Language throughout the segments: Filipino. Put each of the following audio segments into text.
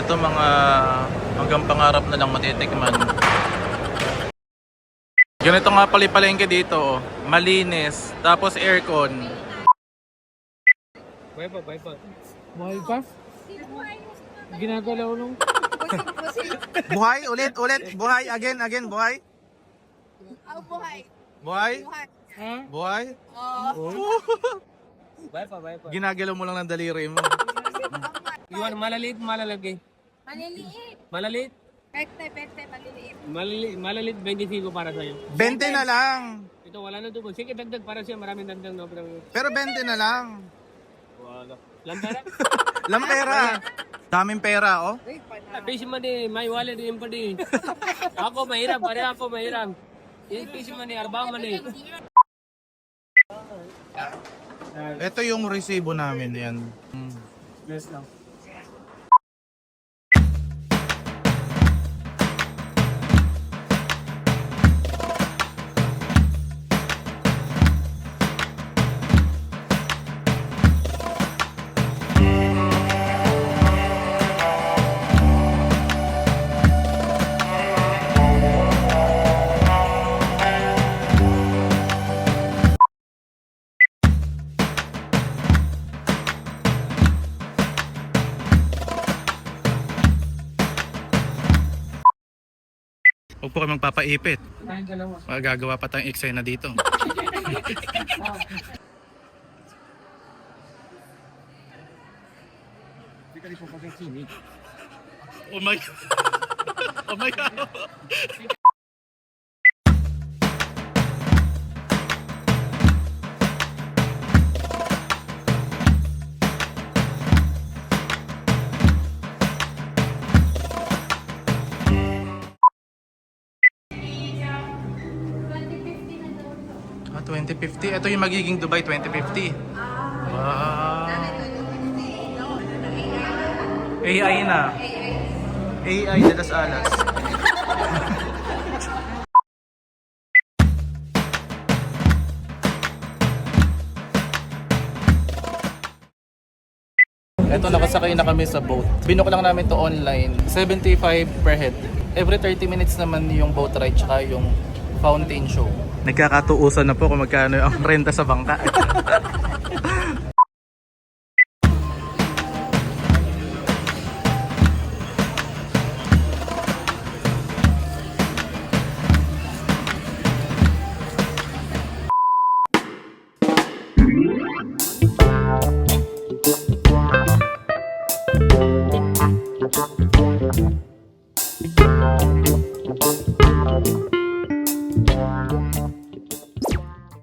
Ito mga hanggang pangarap na lang matitikman. Ganito nga palipalengke dito, oh. Malinis, tapos aircon. Buhay pa. Buhay pa? Ginagalaw nung. Buhay, ulit, buhay, again, buhay. Oh, buhay. Buhay? Buhay. Ha? Buhay? Buhay pa. Ginagalaw mo lang ng daliri mo. Iwan, malaliit, malalagay. Maliliit. Malaliit, Perte, maliliit. malaliit 25 para sa'yo. 20 na lang. Ito, wala na dugo. Sige, dagdag para siya. Maraming dagdag, no? Pero 20 na lang. Wala. Lantara? Lampera. Daming pera, oh. Uy, panahon. Fish money, my wallet, yung pa di. Ako mahirap, pare ako mahirap. Yung fish money, arba money. Ito yung resibo namin, yan. Yes lang. Huwag po kayo magpapaipit. Tayong dalawa. Magagawa pa tayong eksena dito. Hindi ka rin po pagkakinig. Oh my Oh my God. Ah, 2050. Ito yung magiging Dubai 2050. Wow. AI na. AI de las alas. Eto, nakasakay na kami sa boat. Binook lang namin to online. 75 per head. Every 30 minutes naman yung boat ride tsaka yung fountain show. Nagkakatuusan na po kung magkano ang renta sa bangka.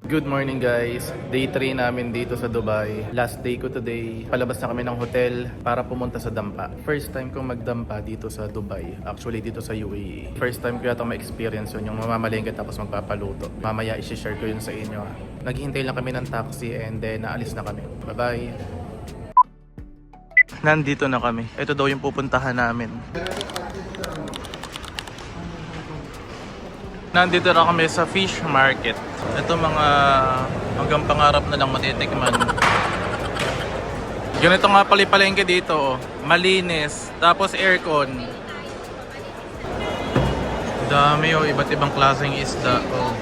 Good morning guys. Day 3 namin dito sa Dubai. Last day ko today. Palabas na kami ng hotel para pumunta sa dampa. First time kong magdampa dito sa Dubai. Actually dito sa UAE. First time ko yata ma-experience yun. Yung mamamalengke tapos magpapaluto. Mamaya isi-share ko yun sa inyo. Naghihintay lang kami ng taxi and then naalis na kami. Bye bye. Nandito na kami. Ito daw yung pupuntahan namin. Nandito na kami sa fish market. Ito mga hanggang pangarap na lang matitikman. Ganito nga palipalengke dito, oh. Malinis, tapos aircon. Dami, oh, iba't ibang klaseng isda, oh.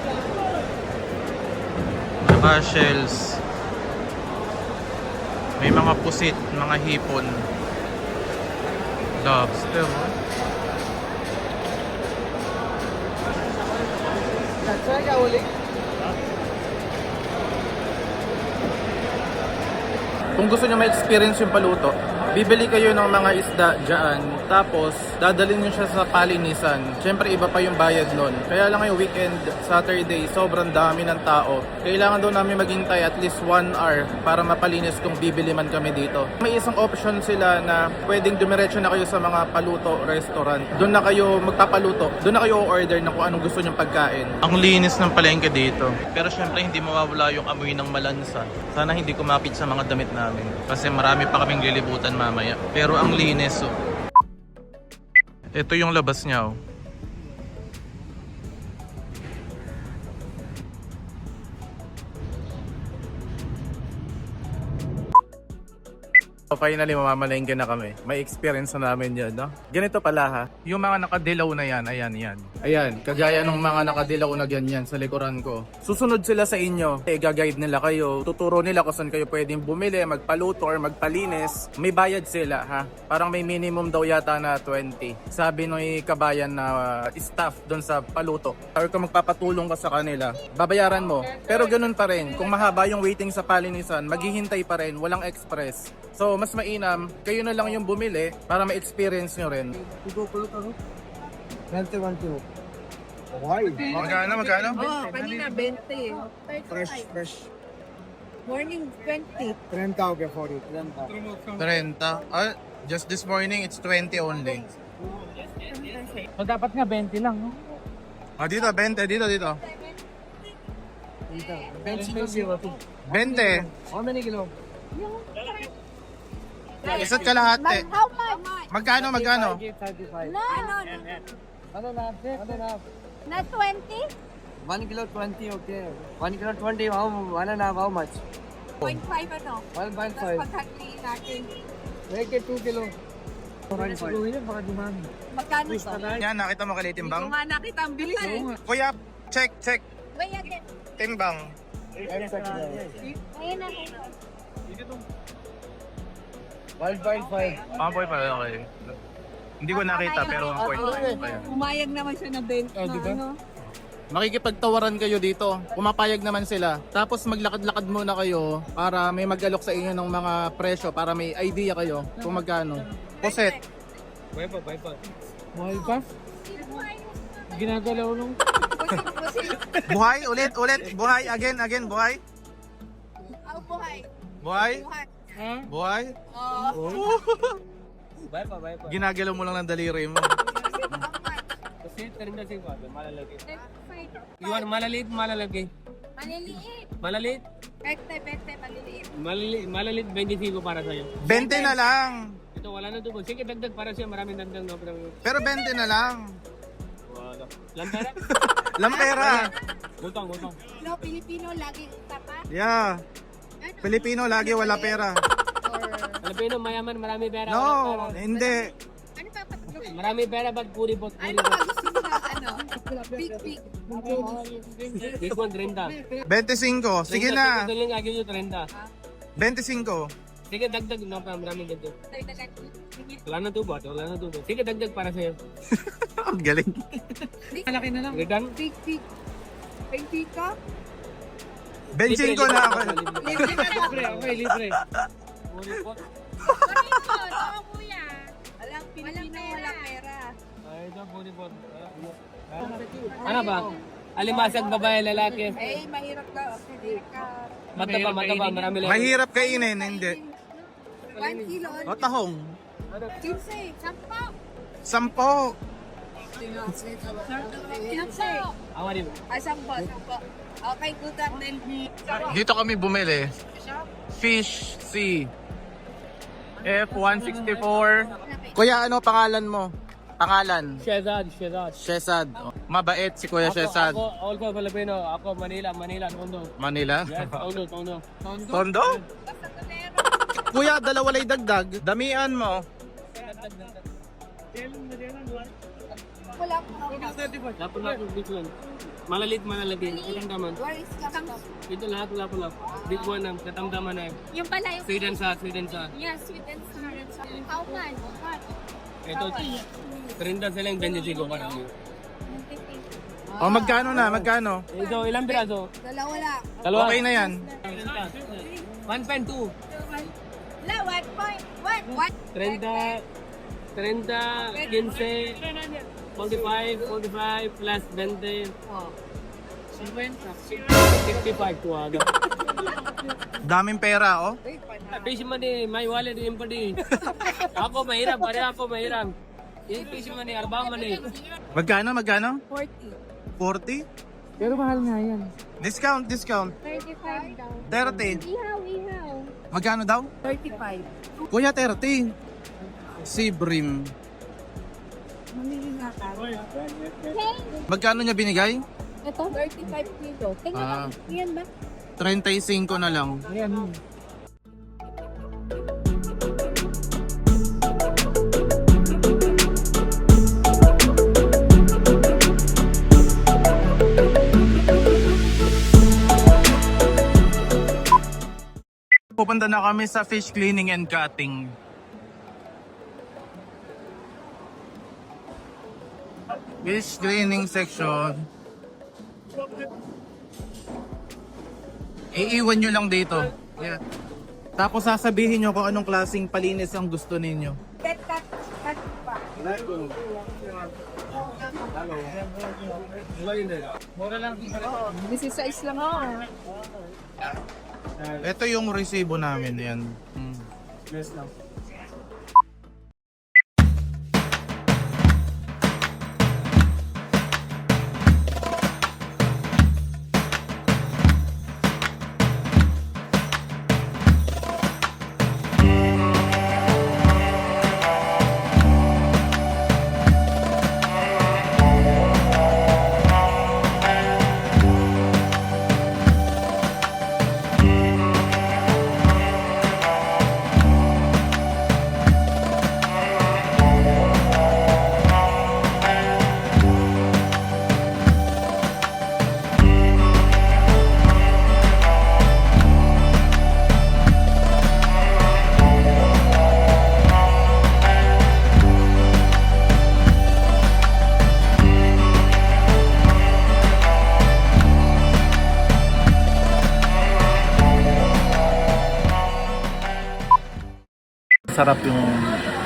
Naka shells. May mga pusit, mga hipon. Lobster, oh. Saan ka ulit? Kung gusto nyo ma-experience yung paluto, bibili kayo ng mga isda dyan, tapos dadalhin nyo siya sa palinisan. Siyempre iba pa yung bayad nun. Kaya lang ngayong weekend, Saturday, sobrang dami ng tao. Kailangan daw namin maghintay at least 1 hour para mapalinis kung bibili man kami dito. May isang option sila na pwedeng dumiretso na kayo sa mga paluto restaurant. Doon na kayo magpapaluto. Doon na kayo order na kung anong gusto nyong pagkain. Ang linis ng palengke dito. Pero syempre hindi mawawala yung amoy ng malansa. Sana hindi kumapit sa mga damit namin. Kasi marami pa kaming lilibutan mamaya. Pero ang linis, oh. Ito yung labas niya, oh. So finally, mamamalengke na kami. May experience na namin yun, no? Ganito pala ha. Yung mga nakadilaw na yan, ayan, yan. Ayan, kagaya ng mga nakadilaw na ganyan sa likuran ko. Susunod sila sa inyo. Gaguide nila kayo. Tuturo nila kung saan kayo pwedeng bumili, magpaluto or magpalinis. May bayad sila ha. Parang may minimum daw yata na 20. Sabi ng kabayan na staff doon sa paluto. Or kung magpapatulong ka sa kanila, babayaran mo. Pero ganun pa rin. Kung mahaba yung waiting sa palinisan, maghihintay pa rin. Walang express. So, mas mainam, kayo na lang yung bumili para ma-experience nyo rin. Magkano? Oh, kanina 20. Fresh. Morning 20. 30 हो गया 40 30. Just this morning, it's 20 only. So, dapat nga 20 lang, no? Dito, 20. Dito. 20. How many kilo? Isa't kalahati. How much? Magkano? 35. No. Ano na? Na 20? 1 kilo 20, okay. 1 kilo 20, how much? 0.5 ano? 1.5. Tapos paghatiin natin. Make it 2 kilo. Magkano to? Yan, nakita mo Hindi kalitimbang? ko nga nakita ang bilis eh. Kuya, check. Wait again. Timbang. Ayun na. 1.5. Boy pala, okay. Hindi ko nakita pero 1.5 pa yan. Umayag naman siya na 20 na ano. Makikipagtawaran kayo dito. Pumapayag naman sila. Tapos maglakad-lakad muna kayo para may mag-alok sa inyo ng mga presyo para may idea kayo kung magkano. Poset. Mahal pa? Ginagalaw nung. Buhay, ulit. Buhay, again, buhay. Ang buhay. Buhay. Buhay. Buhay. Oo. Bye pa. Ginagalaw mo lang ng daliri mo. Kasi 35 malalagay. You want malalit, malalagay. Maliliit. Malalit, Pekte, maliliit. malalit 25 para sa'yo. 20 na lang. Ito wala na dugo. Sige, dagdag para siya. Maraming dagdag no problem. Pero 20 na lang. Wala. Lampera? Lampera. Gutong. No, Pilipino lagi tapat. Yeah. Pilipino lagi wala pera. Filipino, mayaman, marami pera. No, wala pera. hindi. Ano pa patlo? Marami pera, ba't puripot? Ano pa gusto mo na ano? Big. This one, 30. 25. Sige na. Ito lang agad yung 30. 25. Sige, dagdag. No, maraming dagdag. Wala na tubo. Sige, dagdag para sa'yo. Ang galing. Malaki na lang. Redang? Big. 20 ka? 25 na ako. Libre. Puripot. Oo, kuya. Walang Pilipino, walang pera. Ay, ito, puripot. Ano ba? Alimasag babae, lalaki. Eh, mahirap ka. Mahirap ka. Mataba, marami lang. Mahirap kainin, hindi. 1 kilo. O tahong. 15. 10. 10. 15. Awa din. Sampo. Okay, good luck then. Dito kami bumili. Fish Sea. F164. Kuya, ano pangalan mo? Pangalan? Shezad. Shesad. Mabait si Kuya Shesad. Ako, also Filipino. Ako, Manila, Tondo. Manila? Yes, Tondo. Tondo? Basta tulero. Kuya, dalawa lay dagdag. Damian mo. Wala ko. Dapat lang big one. Malalit, malalagay. Ilang daman. Where is ka? Ito lahat. Big one na, katamdaman na. Yung pala yung... Sweden sa. Yeah, sweet and sour. How much? Ito, 30 silang 25 para mo. O magkano na? Magkano? Ito, ilang piraso? Dalawa lang. Dalawa. Okay na yan. 1.2. La, 1.1. What? 30, 15, 45 plus 20. Oh. 65 to aga. Daming pera, oh. Fish money, my wallet empty. Ako mahirap, pare ako mahirap. Yung fish money, arba money. Magkano? 40. 40? Pero mahal nga yan. Discount. 35 daw. 30. Ihaw. Magkano daw? 35. Kuya, 30. Si Brim. Mamili nga ka. Magkano niya binigay? Ito? 35 kilo. Tingnan Ah. lang. Yan ba? 35 na lang. Ayan. Papunta na kami sa fish cleaning and cutting. Fish cleaning section. Iiwan nyo lang dito. Yeah. Tapos sasabihin nyo kung anong klaseng palinis ang gusto ninyo. Cut pa. This is size lang ako. Ito yung resibo namin. Yan. Sarap yung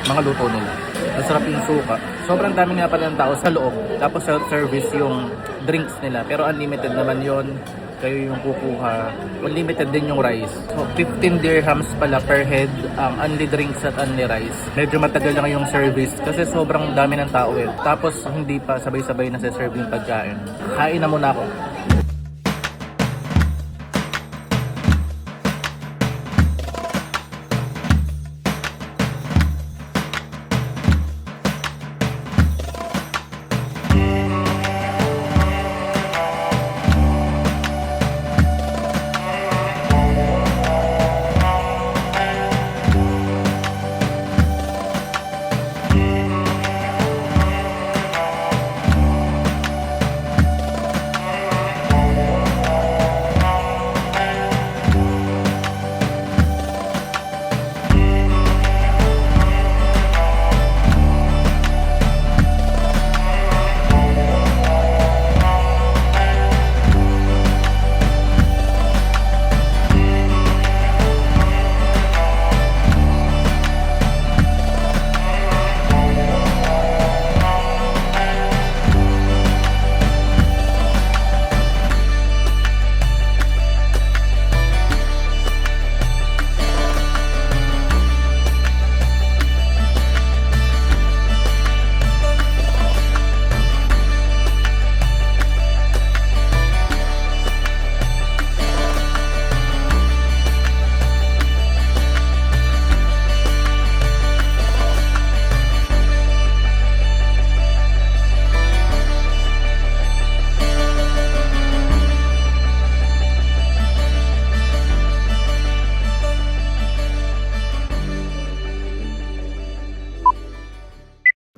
mga luto nila. Masarap yung suka. Sobrang dami nga pala ng tao sa loob. Tapos self-service yung drinks nila. Pero unlimited naman yon. Kayo yung kukuha. Unlimited din yung rice. So 15 dirhams pala per head ang only drinks at only rice. Medyo matagal lang yung service kasi sobrang dami ng tao eh. Tapos hindi pa sabay-sabay na serve yung pagkain. Kain na muna ako.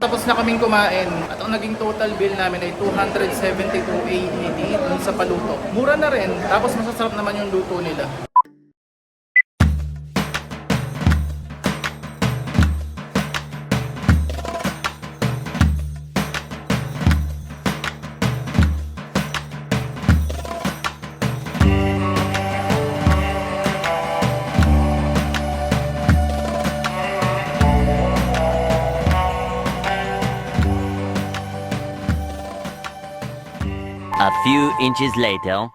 Tapos na kaming kumain at ang naging total bill namin ay 272 AED dun sa paluto. Mura na rin, tapos masasarap naman yung luto nila. A few inches later.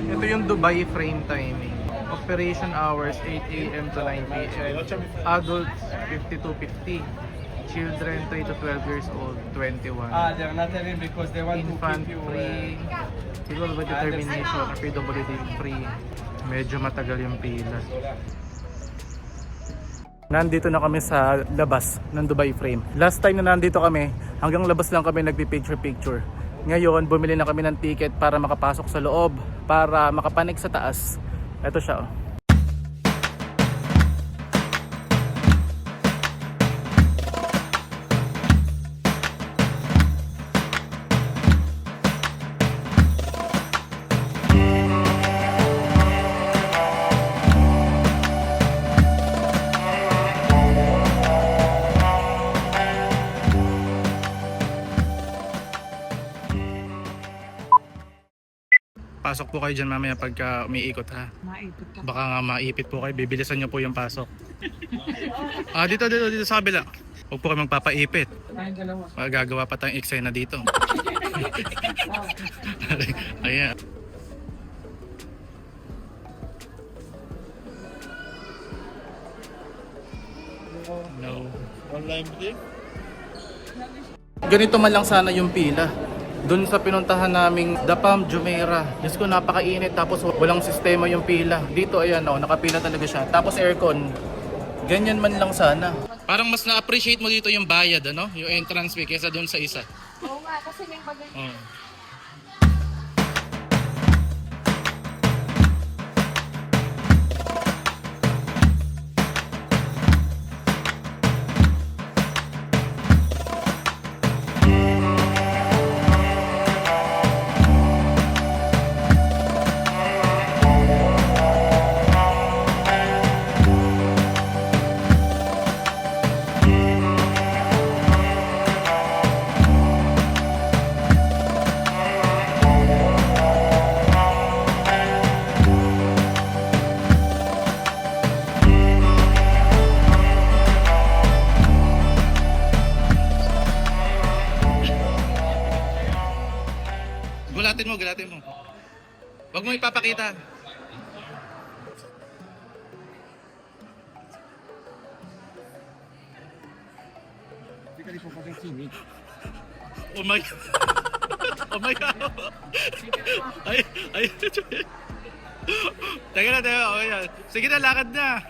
Ito yung Dubai frame timing. Operation hours 8 AM to 9 PM. Adults 52.50. Children 3 to 12 years old 21. They're not having because they want Infant to keep you. free. People with determination or PWD free. Medyo matagal yung pila. Nandito na kami sa labas ng Dubai Frame. Last time na nandito kami, hanggang labas lang kami nagpi-picture-picture. Ngayon, bumili na kami ng ticket para makapasok sa loob, para makapanik sa taas. Ito siya oh. Pasok po kayo dyan mamaya pagka umiikot ha. Maipit ka. Baka nga maipit po kayo, bibilisan nyo po yung pasok. Dito sa kabila. Huwag po kayo magpapaipit. Magagawa pa tayong eksena dito. Ayan. No. Online video? Ganito man lang sana yung pila. Doon sa pinuntahan naming Dapam Jumeirah. Diyos ko, napakainit tapos walang sistema yung pila. Dito ayan oh, nakapila talaga siya. Tapos aircon. Ganyan man lang sana. Parang mas na-appreciate mo dito yung bayad, ano? Yung entrance fee kaysa doon sa isa. Oo nga, kasi may bagay. Oh. Gulatin mo. Huwag mo ipapakita. Oh my God. Oh my God. Ay. Teka na. Okay na. Sige na, lakad na.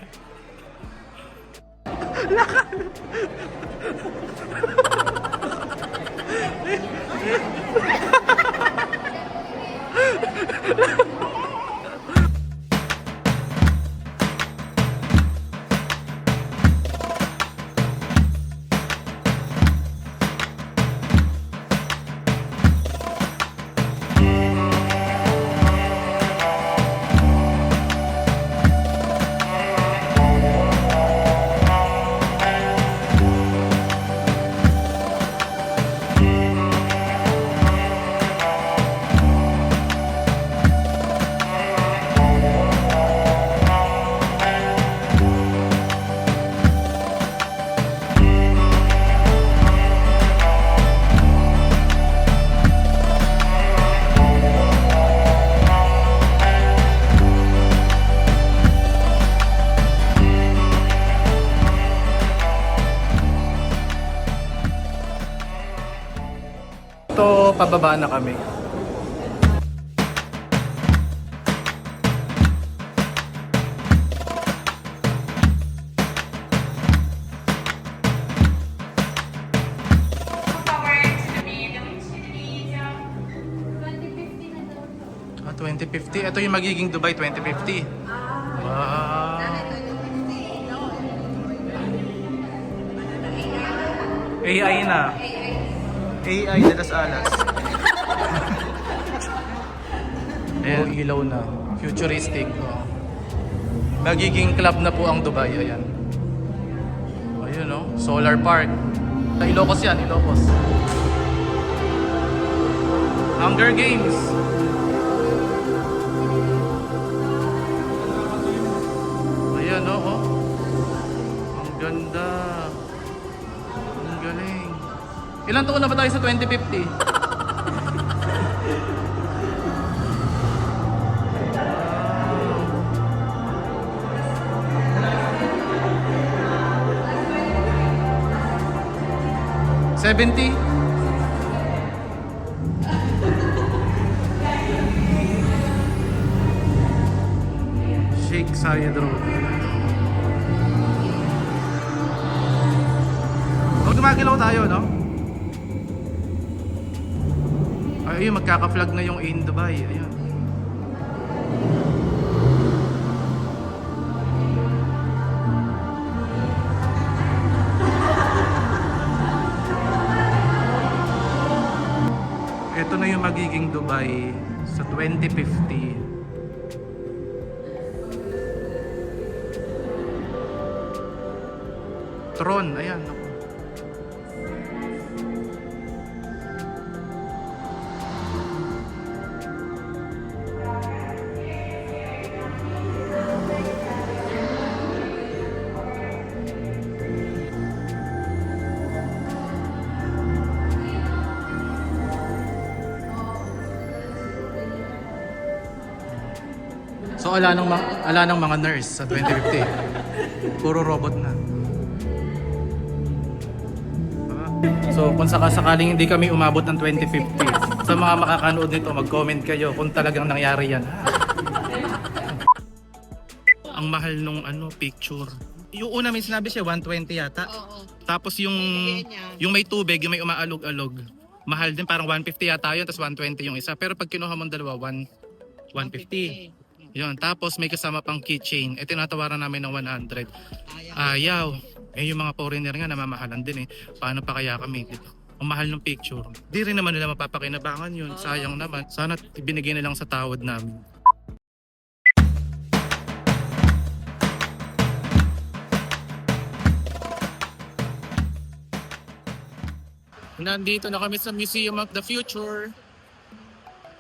Ito, pababa na kami. Ah, 2050. Ito yung magiging Dubai 2050. Wow. AI na. AI de las alas. Ayan, ilaw na. Futuristic. Oh. Magiging club na po ang Dubai. Ayan. Ayun oh. Solar Park. Sa Ilocos yan, Ilocos. Hunger Games. Ayan oh. Ang ganda. Ang galing. Ilang taon na ba tayo sa 2050? $70? Sheikh Zayed Road. Huwag gumagilaw tayo, no? Ayun, magkaka-flag na yung In Dubai. Ayun. na yung magiging Dubai sa 2050. Tron, ayan ako. So ala ng mga nurse sa 2050. Puro robot na. So kung sakasakaling hindi kami umabot ng 2050, sa mga makakanood nito, mag-comment kayo kung talagang nangyari yan. Ang mahal nung picture. Yung una may sinabi siya 120 yata. Oo. Tapos yung may tubig, yung may umaalog-alog, mahal din, parang 150 yata yun, tapos 120 yung isa. Pero pag kinuha mong dalawa, 150. Yun, tapos may kasama pang keychain. Tinatawaran namin ng 100. Ayaw. Yung mga foreigner nga namamahalan din eh. Paano pa kaya kami dito? Ang mahal ng picture. Di rin naman nila mapapakinabangan yun. Sayang naman. Sana ibinigay na lang sa tawad namin. Nandito na kami sa Museum of the Future.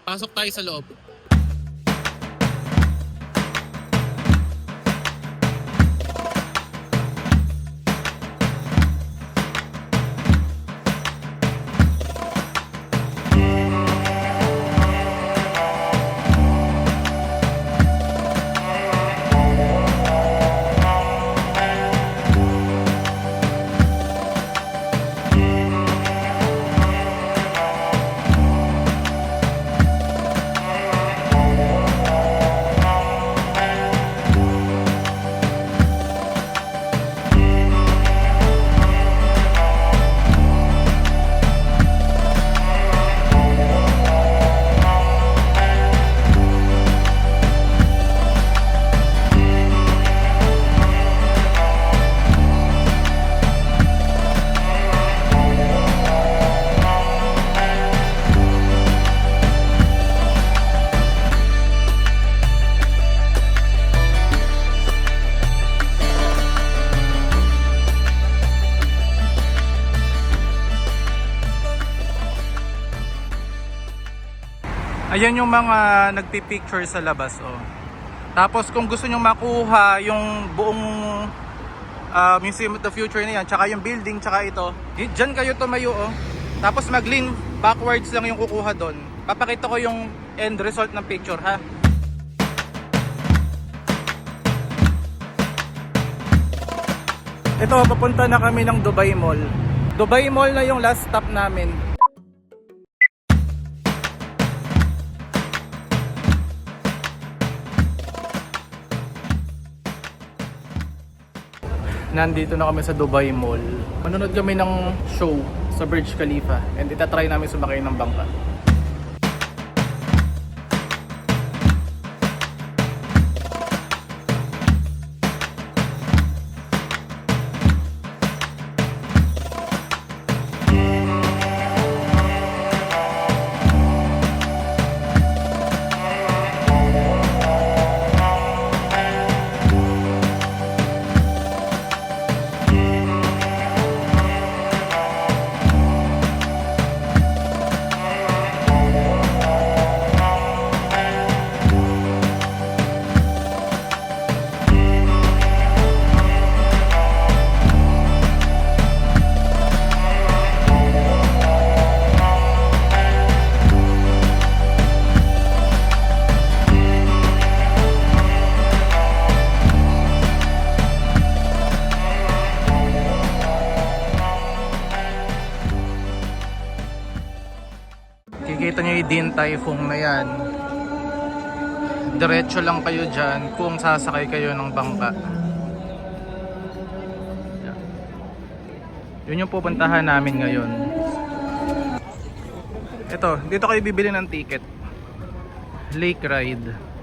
Pasok tayo sa loob. Ayan yung mga nagpipicture sa labas, oh. Tapos kung gusto nyo makuha yung buong Museum of the Future na yan, tsaka yung building, tsaka ito, dyan kayo tumayo, oh. Tapos mag-lean backwards lang yung kukuha doon. Papakita ko yung end result ng picture, ha. Ito, papunta na kami ng Dubai Mall. Dubai Mall na yung last stop namin. Nandito na kami sa Dubai Mall. Manonood kami ng show sa Burj Khalifa and itatry namin sumakay ng bangka. Kikita nyo yung Din Tai Fung na yan. Diretso lang kayo dyan kung sasakay kayo ng bangka. Yun yung pupuntahan namin ngayon. Ito, dito kayo bibili ng ticket. Lake Ride.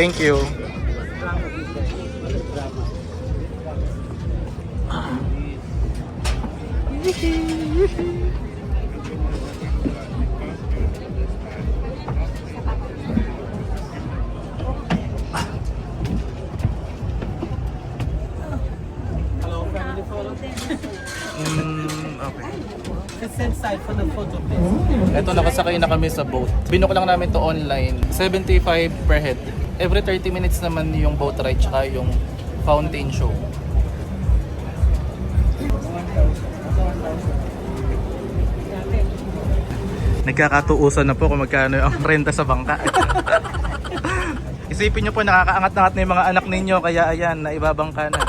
Thank you. Okay. Send side for the photo, please. Ito, nakasakay na kami sa boat. Binook lang namin to online. 75 per head. Every 30 minutes naman yung boat ride tsaka yung fountain show. Nagkakatuusan na po kung magkano ang renta sa bangka. Isipin nyo po, nakakaangat-angat na yung mga anak ninyo, kaya ayan, naibabangka na.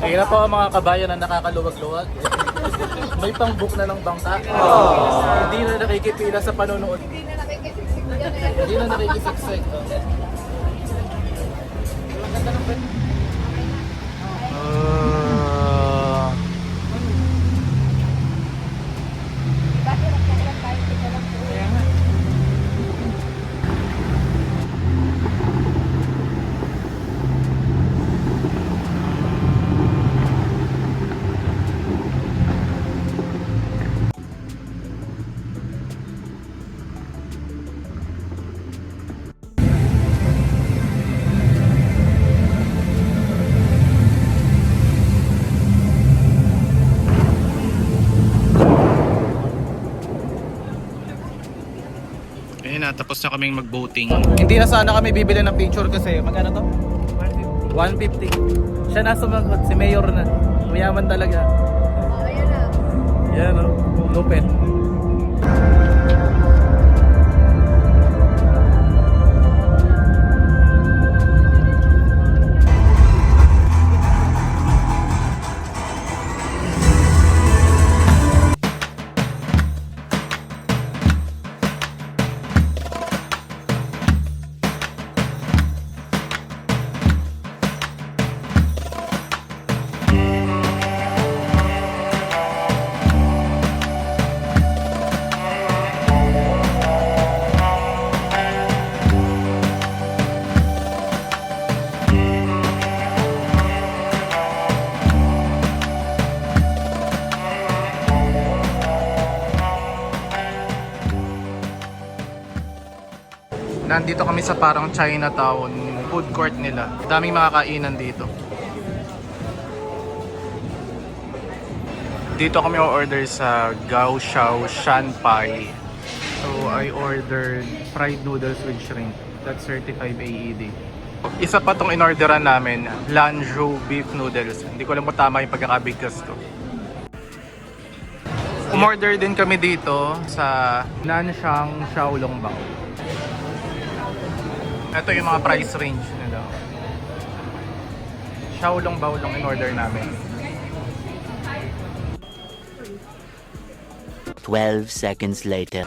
Ayun na po ang mga kabayan na nakakaluwag-luwag. May pang-book na ng bangka. Hindi na nakikipila sa panonood. Hindi na nakikisiksikan. Hindi na nakikisiksik. Ayun na, tapos na kaming mag-boating. Hindi na sana kami bibili ng picture kasi magkano to? 150. Siya na sumagot, si Mayor na. Mayaman talaga. Oh, ayan na. Yan o, lupit. Nandito kami sa parang Chinatown, food court nila. Daming mga kainan dito. Dito kami order sa Gao Xiao Shan Pai. So I ordered fried noodles with shrimp. That's 35 AED. Isa pa tong in-orderan namin, Lanzhou beef noodles. Hindi ko alam kung tama yung pagkakabigkas ko. Umorder din kami dito sa Nanshang Xiaolongbao. Ito yung mga price range nila. Xiaolongbao lang in-order namin. 12 seconds later.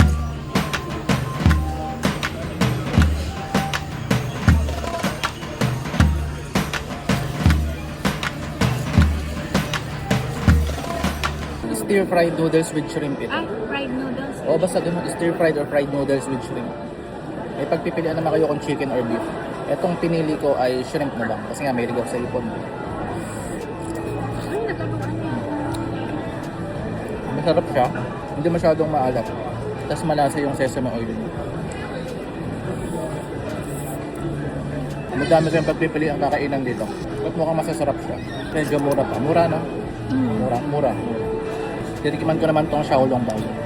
Stir fried noodles with shrimp ito. Ah, fried noodles. O basta ganun, stir fried or fried noodles with shrimp. May pagpipilian naman kayo kung chicken or beef. Etong pinili ko ay shrimp na lang kasi nga may rigor sa ipon. Ay, natulungan niya. Masarap siya, hindi masyadong maalat. Tapos malasa yung sesame oil. Madami kayong pagpipili ang kakainan dito. At mukhang masasarap siya. Medyo mura pa. Mura, no? Mura. Titikiman ko naman tong Xiaolongbao.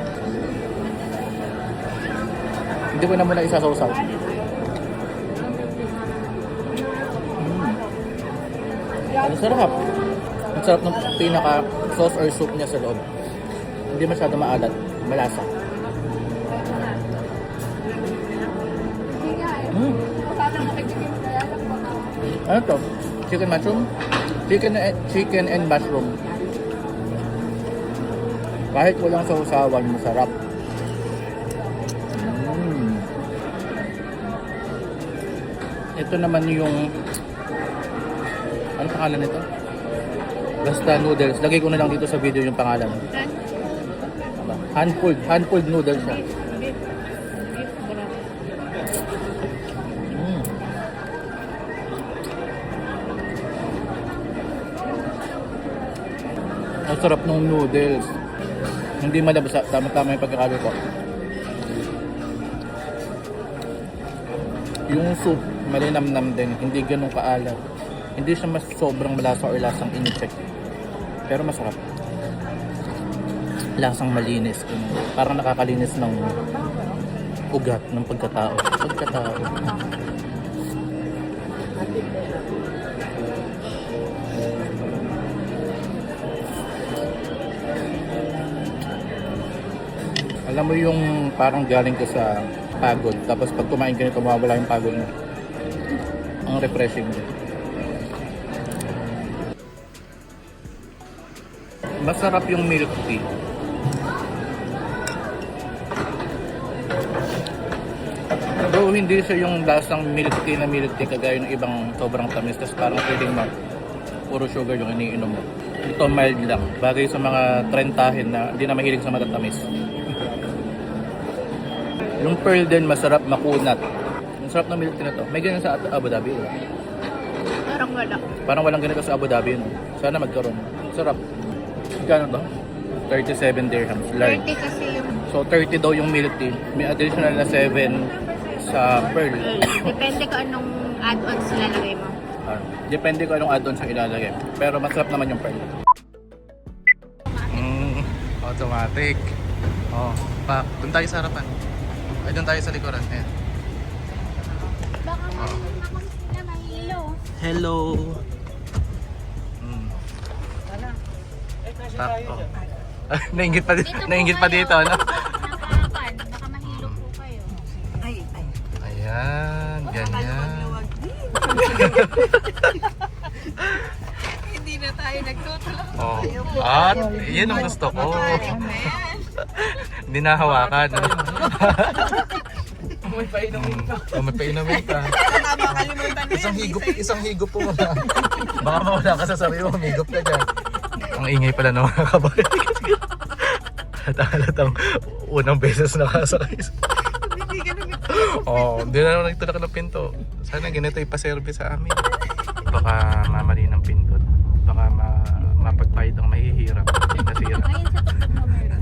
Hindi ko na muna isasawsaw. Ang sarap. Ang sarap ng pinaka sauce or soup niya sa loob. Hindi masyado maalat. Malasa. Hindi nga eh. Paano makikigil na yan? Ano to? Chicken mushroom? Chicken and mushroom. Kahit walang sausawan, masarap. Ito naman yung ano pangalan nito? Basta noodles. Lagay ko na lang dito sa video yung pangalan. Hand-pulled noodles siya. Ang sarap ng noodles. Hindi malabsa. Tama-tama yung pagkakalo ko. Yung soup, malinamnam din. Hindi ganun kaalat. Hindi siya mas sobrang malasa or lasang in-check. Pero masarap. Lasang malinis. Parang nakakalinis ng ugat ng pagkatao. Alam mo yung parang galing ka sa pagod, tapos pag kumain ka nito, mawawala yung pagod mo. Ang refreshing din. Masarap yung milk tea. Though hindi siya yung lasang milk tea na milk tea kagaya ng ibang sobrang tamis, tapos parang feeling mo puro sugar yung iniinom mo. Ito mild lang, bagay sa mga trentahin na hindi na mahilig sa matatamis. Yung pearl din masarap makunat. Ang sarap ng milk tea na to. May ganyan sa Abu Dhabi. Parang wala. Parang walang ganito sa Abu Dhabi. No? Sana magkaroon. Sarap. Kano to? 37 dirhams. Large. 30 kasi yung... So 30 daw yung milk tea. May additional na 7 sa pearl. Depende kung anong add-ons lalagay mo. Depende kung anong add-on sa ilalagay. Pero masarap naman yung pearl. Automatic. Oh, pa. Doon tayo sa harapan. Ay, doon tayo sa likuran. Ayan. Baka marunong naman sila mahilo. Hello. Nainggit pa dito. Nainggit pa dito, no? Nakapan. Baka mahilo po kayo. Ayan, ganyan. Hindi na tayo nagtutulak. Oh. At yun ang gusto ko. Hindi nahawakan. May painumin ka. May painumin ka. Makalimutan na Isang higop po muna. Baka mawala ka sa sarili mo, higop ka dyan. Ang ingay pala ng mga kabayan. Halatang unang beses nakasakay. Oh, hindi na naman nagtulak ng pinto. Sana ganito ipaservice sa amin. Baka mamali ng pinto. Baka mapagpahid ang mahihirap. Nasira. Ayun sa tuktok mo meron.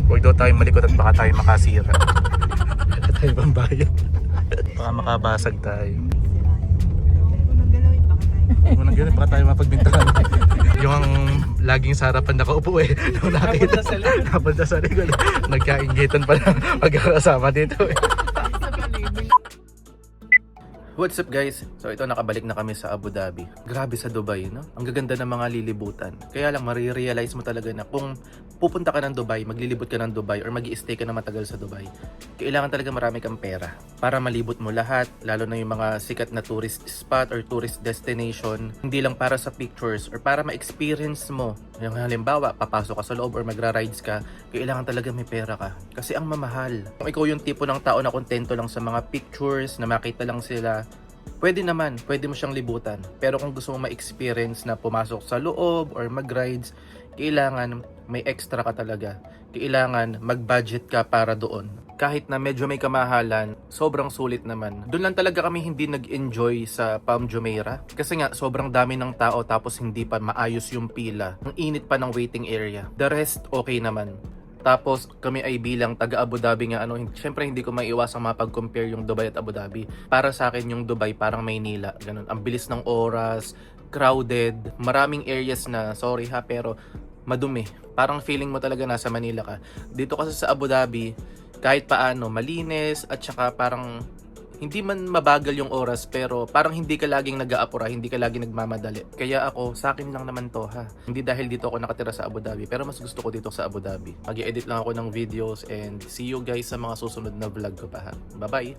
Huwag daw tayo malikot at baka tayo makasira. Baka tayo pambayad. Baka makabasag tayo. Huwag mo nang gano'n, baka tayo mapagbintangan. Yung laging sa harapan nakaupo eh. Nung nakita, napunta sa likod. Nagkaingitan pa na magkakasama dito eh. What's up guys? So ito nakabalik na kami sa Abu Dhabi. Grabe sa Dubai, no? Ang gaganda ng mga lilibutan. Kaya lang marirealize mo talaga na kung pupunta ka ng Dubai, maglilibot ka ng Dubai or mag-i-stay ka na matagal sa Dubai, kailangan talaga marami kang pera para malibot mo lahat, lalo na yung mga sikat na tourist spot or tourist destination. Hindi lang para sa pictures or para ma-experience mo. Yung halimbawa, papasok ka sa loob or magra-rides ka, kailangan talaga may pera ka. Kasi ang mamahal. Kung ikaw yung tipo ng tao na kontento lang sa mga pictures, na makita lang sila, pwede naman, pwede mo siyang libutan. Pero kung gusto mo ma-experience na pumasok sa loob or mag-rides, kailangan may extra ka talaga. Kailangan mag-budget ka para doon. Kahit na medyo may kamahalan, sobrang sulit naman. Doon lang talaga kami hindi nag-enjoy sa Palm Jumeirah. Kasi nga, sobrang dami ng tao tapos hindi pa maayos yung pila. Ang init pa ng waiting area. The rest, okay naman. Tapos kami ay bilang taga Abu Dhabi nga syempre hindi ko maiiwasang mapag-compare yung Dubai at Abu Dhabi. Para sa akin yung Dubai parang Maynila, ganun. Ang bilis ng oras, crowded, maraming areas na sorry ha pero madumi. Parang feeling mo talaga nasa Manila ka. Dito kasi sa Abu Dhabi, kahit paano malinis at saka parang hindi man mabagal yung oras pero parang hindi ka laging nag-aapura, hindi ka laging nagmamadali. Kaya ako, sa akin lang naman to ha. Hindi dahil dito ako nakatira sa Abu Dhabi pero mas gusto ko dito sa Abu Dhabi. Mag-i-edit lang ako ng videos and see you guys sa mga susunod na vlog ko pa ha. Bye bye!